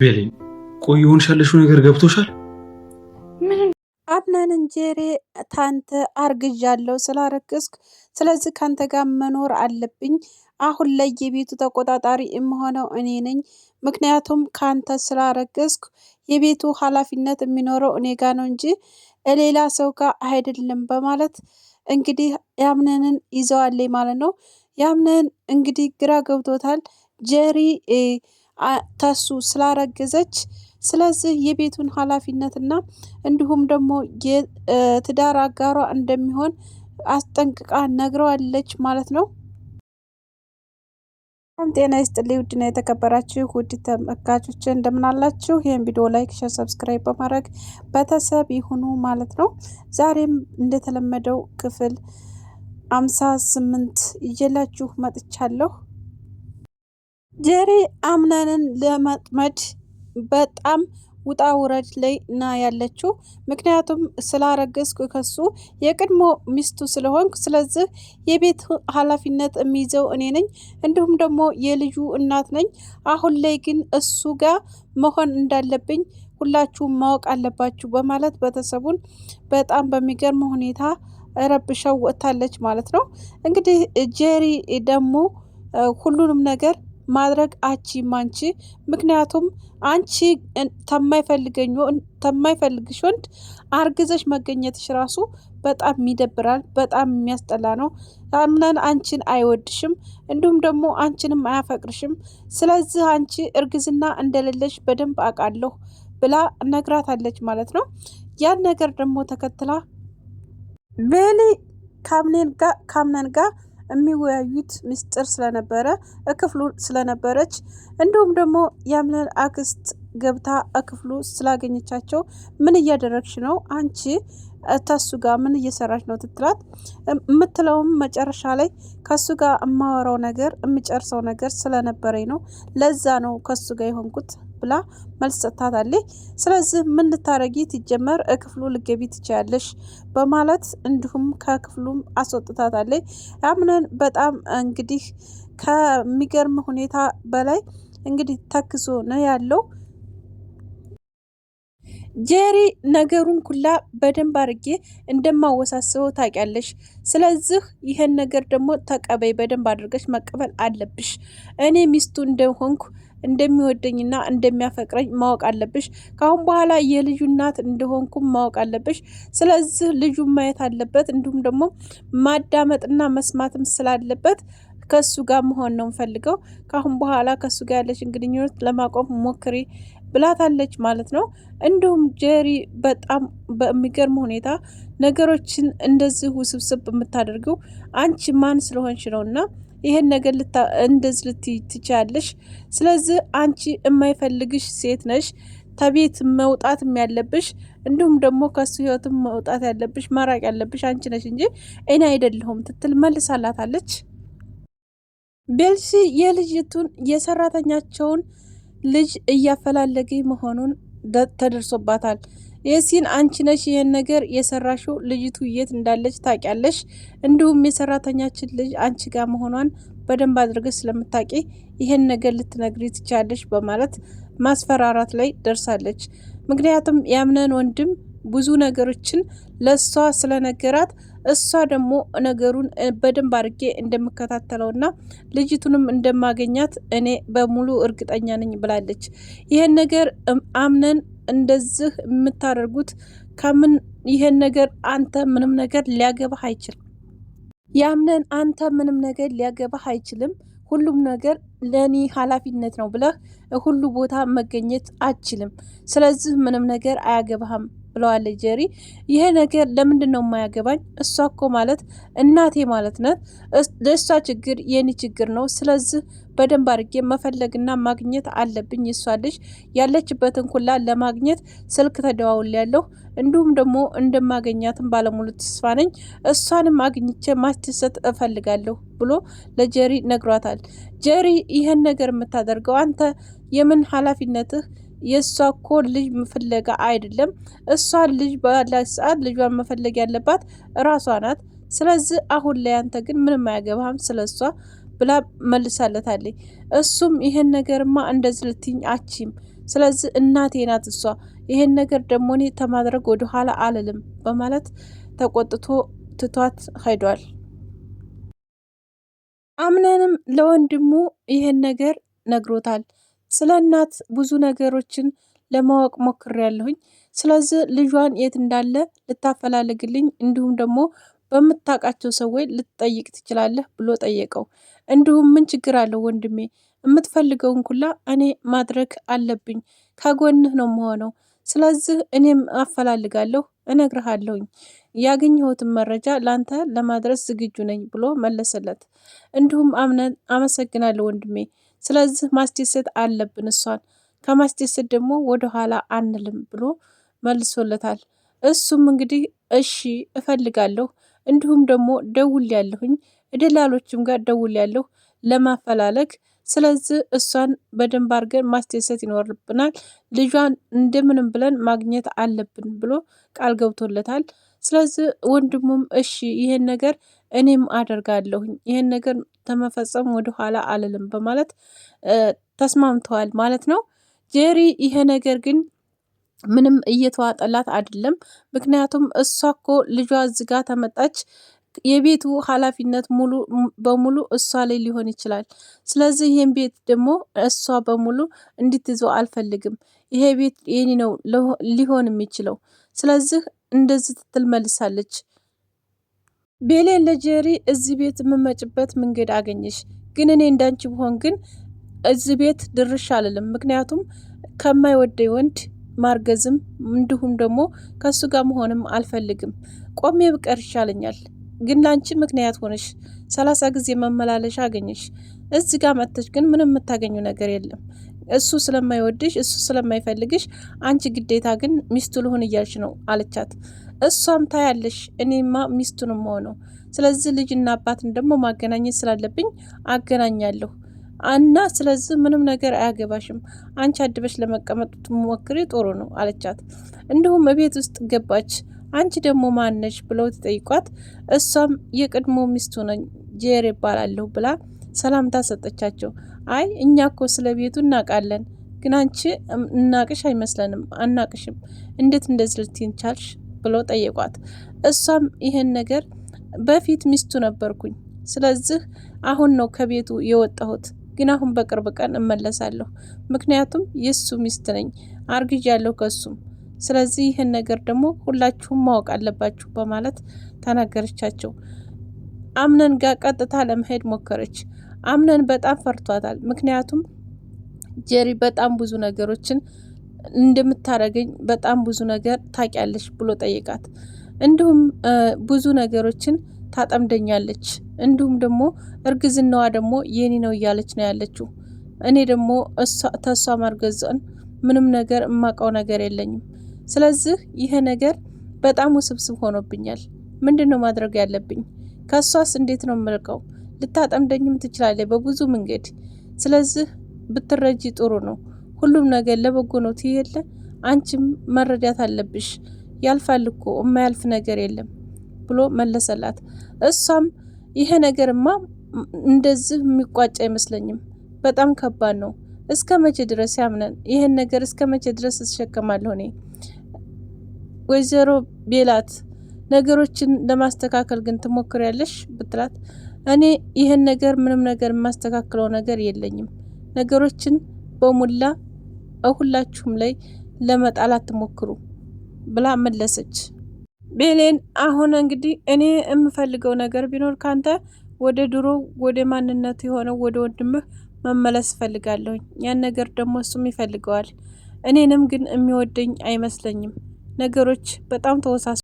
ቤሊ ቆይ የሆንሻለሽው ነገር ገብቶሻል? አብነን ጄሪ ታንተ አርግዣለሁ ስላረግዝኩ ስለዚህ ካንተ ጋር መኖር አለብኝ። አሁን ላይ የቤቱ ተቆጣጣሪ የምሆነው እኔ ነኝ። ምክንያቱም ካንተ ስላረግዝኩ የቤቱ ኃላፊነት የሚኖረው እኔ ጋር ነው እንጂ ሌላ ሰው ጋር አይደለም በማለት እንግዲህ ያምነንን ይዘዋለኝ ማለት ነው። ያምነን እንግዲህ ግራ ገብቶታል። ጄሪ ተሱ ስላረገዘች ስለዚህ የቤቱን ኃላፊነትና እንዲሁም ደግሞ የትዳር አጋሯ እንደሚሆን አስጠንቅቃ ነግረዋለች ማለት ነው። ጤና ይስጥልኝ ውድና የተከበራችሁ ውድ ተመልካቾች እንደምን አላችሁ? ይህን ቪዲዮ ላይክ፣ ሼር፣ ሰብስክራይብ በማድረግ ቤተሰብ ይሁኑ ማለት ነው። ዛሬም እንደተለመደው ክፍል 58 ይዤላችሁ መጥቻለሁ። ጄሪ አምነንን ለመጥመድ በጣም ውጣ ውረድ ላይ ና ያለችው። ምክንያቱም ስላረገዝኩ ከሱ የቅድሞ ሚስቱ ስለሆንኩ ስለዚህ የቤት ኃላፊነት የሚይዘው እኔ ነኝ፣ እንዲሁም ደግሞ የልጁ እናት ነኝ። አሁን ላይ ግን እሱ ጋር መሆን እንዳለብኝ ሁላችሁም ማወቅ አለባችሁ በማለት ቤተሰቡን በጣም በሚገርም ሁኔታ ረብሻው ወጥታለች ማለት ነው። እንግዲህ ጄሪ ደግሞ ሁሉንም ነገር ማድረግ አንቺ ምክንያቱም አንቺ ተማይፈልግሽ ወንድ አርግዘሽ መገኘትሽ ራሱ በጣም ይደብራል፣ በጣም የሚያስጠላ ነው። አምነን አንቺን አይወድሽም፣ እንዲሁም ደግሞ አንቺንም አያፈቅርሽም። ስለዚህ አንቺ እርግዝና እንደሌለሽ በደንብ አውቃለሁ ብላ ነግራታለች ማለት ነው። ያን ነገር ደግሞ ተከትላ ቤሊ ካምነን ጋር የሚወያዩት ምስጢር ስለነበረ ክፍሉ ስለነበረች እንዲሁም ደግሞ ያምነን አክስት ገብታ ክፍሉ ስላገኘቻቸው ምን እያደረግሽ ነው አንቺ ተሱ ጋር ምን እየሰራች ነው ትትላት የምትለውም መጨረሻ ላይ ከሱ ጋር የማወራው ነገር የሚጨርሰው ነገር ስለነበረኝ ነው፣ ለዛ ነው ከሱ ጋር የሆንኩት ብላ መልስ ሰጥታታለች። ስለዚህ ምን ልታረጊ ትጀመር ክፍሉ ልገቢ ትችያለሽ በማለት እንዲሁም ከክፍሉም አስወጥታታለች። አምነን በጣም እንግዲህ ከሚገርም ሁኔታ በላይ እንግዲህ ተክሶ ነው ያለው። ጄሪ ነገሩን ኩላ በደንብ አድርጌ እንደማወሳስበው ታውቂያለሽ። ስለዚህ ይሄን ነገር ደግሞ ተቀበይ፣ በደንብ አድርገሽ መቀበል አለብሽ። እኔ ሚስቱ እንደሆንኩ እንደሚወደኝና እንደሚያፈቅረኝ ማወቅ አለብሽ። ካሁን በኋላ የልጁ እናት እንደሆንኩም ማወቅ አለብሽ። ስለዚህ ልጁ ማየት አለበት፣ እንዲሁም ደግሞ ማዳመጥና መስማትም ስላለበት ከሱ ጋር መሆን ነው የምፈልገው። ካሁን በኋላ ከሱ ጋር ያለሽን ግንኙነት ለማቆም ሞክሪ ብላታለች ማለት ነው። እንዲሁም ጄሪ በጣም በሚገርም ሁኔታ ነገሮችን እንደዚህ ውስብስብ የምታደርገው አንቺ ማን ስለሆንሽ ነው እና ይሄን ነገር እንደዚህ ልትይ ትችያለሽ። ስለዚህ አንቺ የማይፈልግሽ ሴት ነሽ፣ ተቤት መውጣት ያለብሽ እንዲሁም ደግሞ ከሱ ህይወትም መውጣት ያለብሽ መራቅ ያለብሽ አንቺ ነሽ እንጂ እኔ አይደለሁም ትትል መልሳላታለች። ቤልሲ የልጅቱን የሰራተኛቸውን ልጅ እያፈላለገ መሆኑን ተደርሶባታል። የሲን አንቺ ነሽ ይሄን ነገር የሰራሽው፣ ልጅቱ የት እንዳለች ታውቂያለሽ፣ እንዲሁም የሰራተኛችን ልጅ አንቺ ጋር መሆኗን በደንብ አድርገሽ ስለምታውቂ ይሄን ነገር ልትነግሪ ትቻለሽ በማለት ማስፈራራት ላይ ደርሳለች። ምክንያቱም ያምነን ወንድም ብዙ ነገሮችን ለሷ ስለነገራት እሷ ደግሞ ነገሩን በደንብ አድርጌ እንደምከታተለውና ልጅቱንም እንደማገኛት እኔ በሙሉ እርግጠኛ ነኝ ብላለች። ይሄን ነገር አምነን እንደዚህ የምታደርጉት ከምን ይሄን ነገር አንተ ምንም ነገር ሊያገባህ አይችልም። ያምነን አንተ ምንም ነገር ሊያገባህ አይችልም፣ ሁሉም ነገር ለኔ ኃላፊነት ነው ብለህ ሁሉ ቦታ መገኘት አችልም። ስለዚህ ምንም ነገር አያገባህም ብለዋለች ጄሪ። ይሄ ነገር ለምንድን ነው የማያገባኝ? እሷ እኮ ማለት እናቴ ማለት ናት። ለእሷ ችግር የኔ ችግር ነው። ስለዚህ በደንብ አድርጌ መፈለግና ማግኘት አለብኝ። እሷ ልጅ ያለችበትን ኩላ ለማግኘት ስልክ ተደዋውል ያለሁ እንዲሁም ደግሞ እንደማገኛትም ባለሙሉ ተስፋ ነኝ። እሷንም አግኝቼ ማስደሰት እፈልጋለሁ ብሎ ለጄሪ ነግሯታል። ጄሪ ይህን ነገር የምታደርገው አንተ የምን ኃላፊነትህ? የእሷ እኮ ልጅ ፍለጋ አይደለም። እሷ ልጅ ባላት ሰዓት ልጇን መፈለግ ያለባት እራሷ ናት። ስለዚህ አሁን ላይ አንተ ግን ምንም አያገባህም ስለሷ ብላ መልሳለታለች። እሱም ይሄን ነገርማ እንደዚህ ልትይኝ አቺም ስለዚህ እናቴ ናት እሷ። ይሄን ነገር ደግሞ እኔ ተማድረግ ወደ ኋላ አልልም በማለት ተቆጥቶ ትቷት ሄዷል። አምነንም ለወንድሙ ይሄን ነገር ነግሮታል። ስለ እናት ብዙ ነገሮችን ለማወቅ ሞክሬያለሁኝ። ስለዚህ ልጇን የት እንዳለ ልታፈላልግልኝ እንዲሁም ደግሞ በምታውቃቸው ሰዎች ልትጠይቅ ትችላለህ ብሎ ጠየቀው። እንዲሁም ምን ችግር አለው ወንድሜ፣ የምትፈልገውን ኩላ እኔ ማድረግ አለብኝ፣ ከጎንህ ነው የምሆነው። ስለዚህ እኔም አፈላልጋለሁ፣ እነግርሃለሁኝ፣ ያገኘሁትን መረጃ ላንተ ለማድረስ ዝግጁ ነኝ ብሎ መለሰለት። እንዲሁም አምነን አመሰግናለሁ ወንድሜ፣ ስለዚህ ማስደሰት አለብን እሷን፣ ከማስደሰት ደግሞ ወደኋላ አንልም ብሎ መልሶለታል። እሱም እንግዲህ እሺ እፈልጋለሁ፣ እንዲሁም ደግሞ ደውሌያለሁኝ፣ ደላሎችም ጋር ደውሌያለሁ ለማፈላለግ። ስለዚህ እሷን በደንብ አድርገን ማስደሰት ይኖርብናል፣ ልጇን እንደምንም ብለን ማግኘት አለብን ብሎ ቃል ገብቶለታል። ስለዚህ ወንድሙም እሺ ይሄን ነገር እኔም አደርጋለሁኝ፣ ይሄን ነገር ተመፈጸም ወደኋላ አልልም በማለት ተስማምተዋል ማለት ነው። ጄሪ ይሄ ነገር ግን ምንም እየተዋጠላት አይደለም። ምክንያቱም እሷ እኮ ልጇ እዚጋ ተመጣች፣ የቤቱ ኃላፊነት ሙሉ በሙሉ እሷ ላይ ሊሆን ይችላል። ስለዚህ ይህን ቤት ደግሞ እሷ በሙሉ እንድትይዘው አልፈልግም። ይሄ ቤት የኔ ነው ሊሆን የሚችለው። ስለዚህ እንደዚህ ትትል መልሳለች። ቤሌን ለጄሪ እዚህ ቤት የምመጭበት መንገድ አገኘሽ፣ ግን እኔ እንዳንቺ ብሆን ግን እዚህ ቤት ድርሽ አልልም። ምክንያቱም ከማይወደኝ ወንድ ማርገዝም እንዲሁም ደግሞ ከሱ ጋር መሆንም አልፈልግም። ቆሜ ብቀር ይሻለኛል። ግን ላንቺ ምክንያት ሆነሽ 30 ጊዜ መመላለሻ አገኘሽ። እዚህ ጋር መጥተሽ ግን ምንም የምታገኙ ነገር የለም። እሱ ስለማይወድሽ፣ እሱ ስለማይፈልግሽ፣ አንቺ ግዴታ ግን ሚስቱ ልሆን እያልሽ ነው አለቻት። እሷም ታያለሽ፣ እኔማ ሚስቱንም ሆነው፣ ስለዚህ ልጅና አባትን ደግሞ ማገናኘት ስላለብኝ አገናኛለሁ እና ስለዚህ ምንም ነገር አያገባሽም። አንቺ አድበሽ ለመቀመጥ ሞክሪ፣ ጥሩ ነው አለቻት። እንዲሁም ቤት ውስጥ ገባች። አንቺ ደግሞ ማነሽ ብለው ትጠይቋት። እሷም የቅድሞ ሚስቱ ነኝ ጄሪ ይባላለሁ ብላ ሰላምታ ሰጠቻቸው። አይ እኛ እኮ ስለ ቤቱ እናውቃለን፣ ግን አንቺ እናቅሽ አይመስለንም፣ አናቅሽም፣ እንዴት እንደዚህ ልትይን ቻልሽ ብለው ጠየቋት። እሷም ይሄን ነገር በፊት ሚስቱ ነበርኩኝ፣ ስለዚህ አሁን ነው ከቤቱ የወጣሁት፣ ግን አሁን በቅርብ ቀን እመለሳለሁ፣ ምክንያቱም የሱ ሚስት ነኝ፣ አርግዣለሁ ከሱም። ስለዚህ ይህን ነገር ደግሞ ሁላችሁም ማወቅ አለባችሁ በማለት ተናገረቻቸው። አምነን ጋር ቀጥታ ለመሄድ ሞከረች። አምነን በጣም ፈርቷታል። ምክንያቱም ጄሪ በጣም ብዙ ነገሮችን እንደምታረገኝ በጣም ብዙ ነገር ታውቂያለሽ ብሎ ጠይቃት። እንዲሁም ብዙ ነገሮችን ታጠምደኛለች፣ እንዲሁም ደግሞ እርግዝናዋ ደግሞ የኔ ነው እያለች ነው ያለችው። እኔ ደግሞ ተሷ ማርገዟን ምንም ነገር እማቀው ነገር የለኝም። ስለዚህ ይሄ ነገር በጣም ውስብስብ ሆኖብኛል። ምንድን ነው ማድረግ ያለብኝ? ከሷስ እንዴት ነው የምልቀው? ልታጠምደኝም ትችላለች በብዙ መንገድ። ስለዚህ ብትረጂ ጥሩ ነው። ሁሉም ነገር ለበጎ ነው ትየለ፣ አንቺም መረዳት አለብሽ። ያልፋል እኮ የማያልፍ ነገር የለም ብሎ መለሰላት። እሷም ይሄ ነገርማ እንደዚህ የሚቋጭ አይመስለኝም፣ በጣም ከባድ ነው። እስከ መቼ ድረስ ያምነን? ይሄን ነገር እስከ መቼ ድረስ እሸከማለሁ እኔ? ወይዘሮ ቤላት ነገሮችን ለማስተካከል ግን ትሞክሪያለሽ ብትላት፣ እኔ ይሄን ነገር ምንም ነገር የማስተካክለው ነገር የለኝም፣ ነገሮችን በሙላ ሁላችሁም ላይ ለመጣላት ትሞክሩ ብላ መለሰች። ቤሌን አሁን እንግዲህ እኔ የምፈልገው ነገር ቢኖር ካንተ ወደ ድሮ ወደ ማንነት የሆነው ወደ ወንድምህ መመለስ ፈልጋለሁኝ። ያን ነገር ደግሞ እሱም ይፈልገዋል። እኔንም ግን የሚወደኝ አይመስለኝም። ነገሮች በጣም ተወሳስ